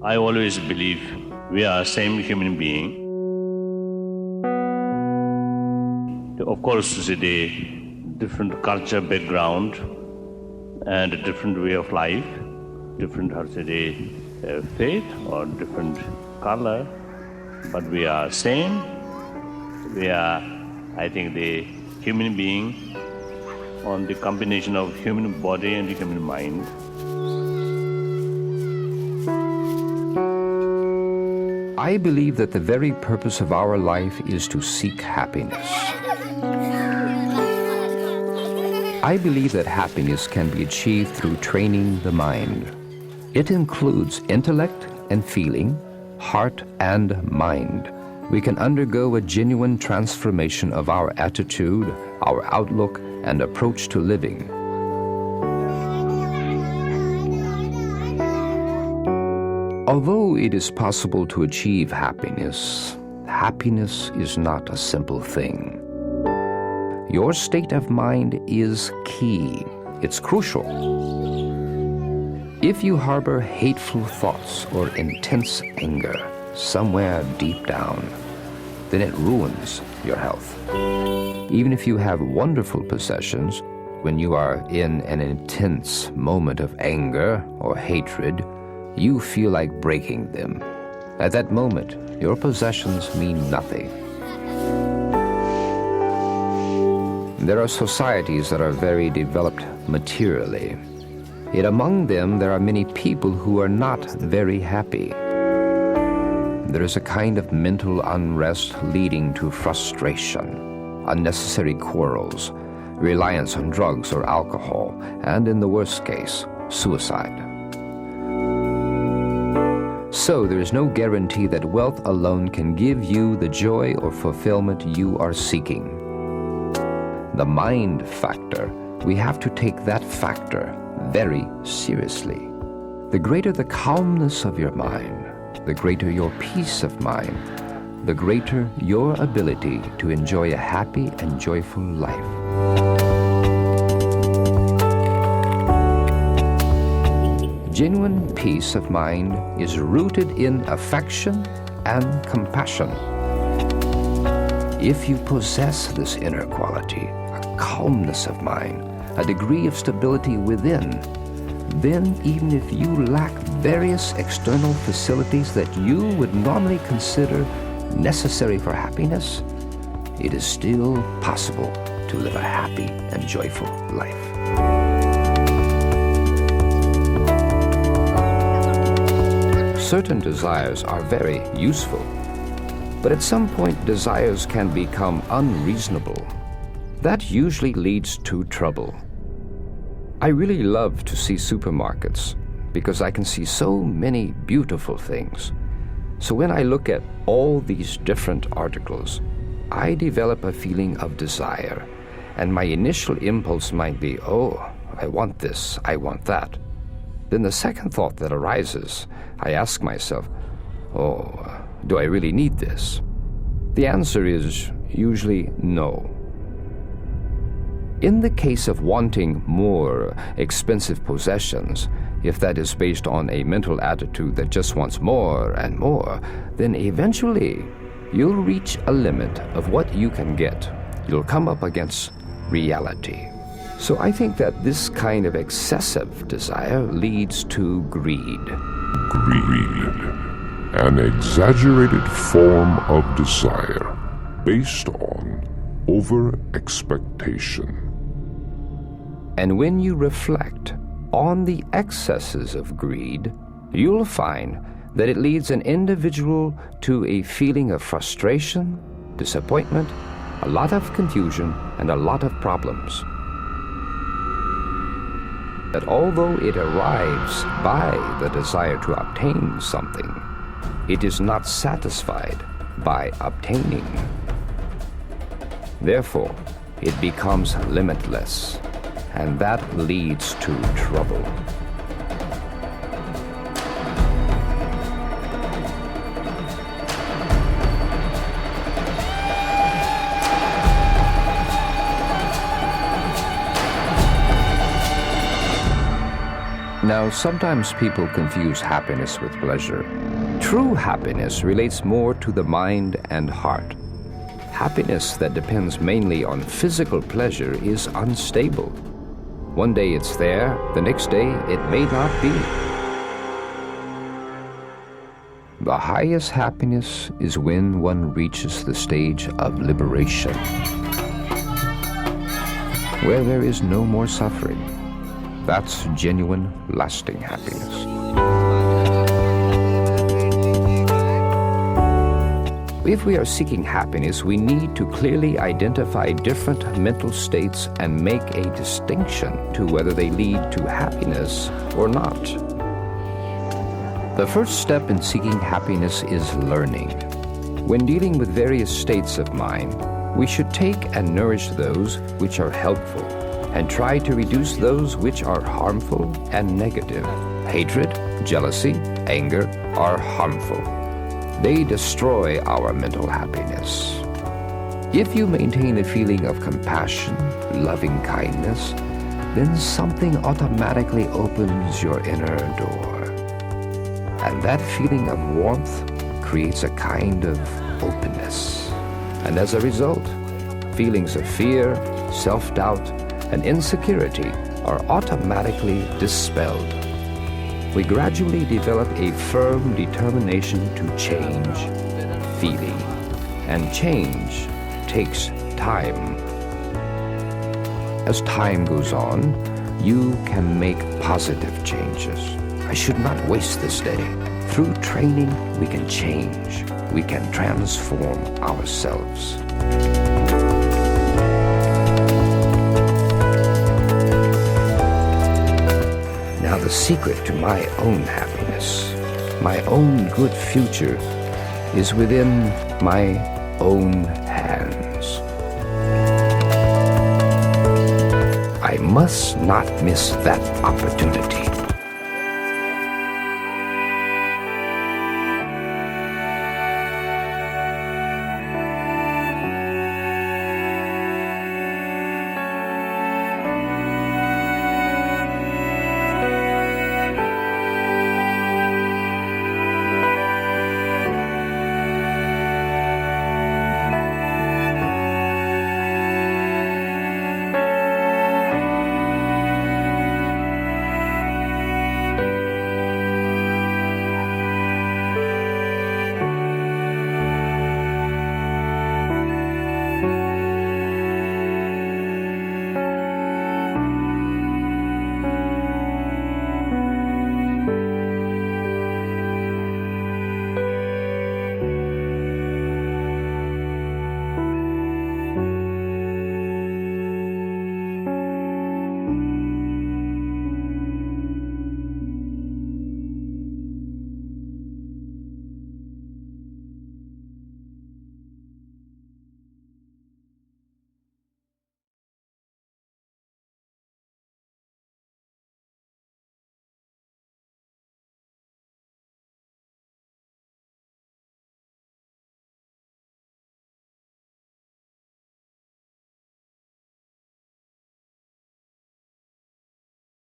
I always believe we are same human being. Of course, the different culture background and a different way of life, different faith or different color, but we are same. We are, I think, the human being on the combination of human body and the human mind. I believe that the very purpose of our life is to seek happiness. I believe that happiness can be achieved through training the mind. It includes intellect and feeling, heart and mind. We can undergo a genuine transformation of our attitude, our outlook, and approach to living. Although it is possible to achieve happiness, happiness is not a simple thing. Your state of mind is key. It's crucial. If you harbor hateful thoughts or intense anger somewhere deep down, then it ruins your health. Even if you have wonderful possessions, when you are in an intense moment of anger or hatred, you feel like breaking them. At that moment, your possessions mean nothing. There are societies that are very developed materially. Yet among them, there are many people who are not very happy. There is a kind of mental unrest leading to frustration, unnecessary quarrels, reliance on drugs or alcohol, and in the worst case, suicide. So there is no guarantee that wealth alone can give you the joy or fulfillment you are seeking. The mind factor, we have to take that factor very seriously. The greater the calmness of your mind, the greater your peace of mind, the greater your ability to enjoy a happy and joyful life. Genuine peace of mind is rooted in affection and compassion. If you possess this inner quality, a calmness of mind, a degree of stability within, then even if you lack various external facilities that you would normally consider necessary for happiness, it is still possible to live a happy and joyful life. Certain desires are very useful, but at some point desires can become unreasonable. That usually leads to trouble. I really love to see supermarkets because I can see so many beautiful things. So when I look at all these different articles, I develop a feeling of desire, and my initial impulse might be, oh, I want this, I want that. Then the second thought that arises, I ask myself, oh, do I really need this? The answer is usually no. In the case of wanting more expensive possessions, if that is based on a mental attitude that just wants more and more, then eventually you'll reach a limit of what you can get. You'll come up against reality. So I think that this kind of excessive desire leads to greed. Greed, an exaggerated form of desire based on over-expectation. And when you reflect on the excesses of greed, you'll find that it leads an individual to a feeling of frustration, disappointment, a lot of confusion, and a lot of problems. That although it arrives by the desire to obtain something, it is not satisfied by obtaining. Therefore, it becomes limitless, and that leads to trouble. Now, sometimes people confuse happiness with pleasure. True happiness relates more to the mind and heart. Happiness that depends mainly on physical pleasure is unstable. One day it's there, the next day it may not be. The highest happiness is when one reaches the stage of liberation, where there is no more suffering. That's genuine, lasting happiness. If we are seeking happiness, we need to clearly identify different mental states and make a distinction to whether they lead to happiness or not. The first step in seeking happiness is learning. When dealing with various states of mind, we should take and nourish those which are helpful and try to reduce those which are harmful and negative. Hatred, jealousy, anger are harmful. They destroy our mental happiness. If you maintain a feeling of compassion, loving kindness, then something automatically opens your inner door. And that feeling of warmth creates a kind of openness. And as a result, feelings of fear, self-doubt, and insecurity are automatically dispelled. We gradually develop a firm determination to change feeling, and change takes time. As time goes on, you can make positive changes. I should not waste this day. Through training, we can change. We can transform ourselves. Now, the secret to my own happiness, my own good future, is within my own hands. I must not miss that opportunity.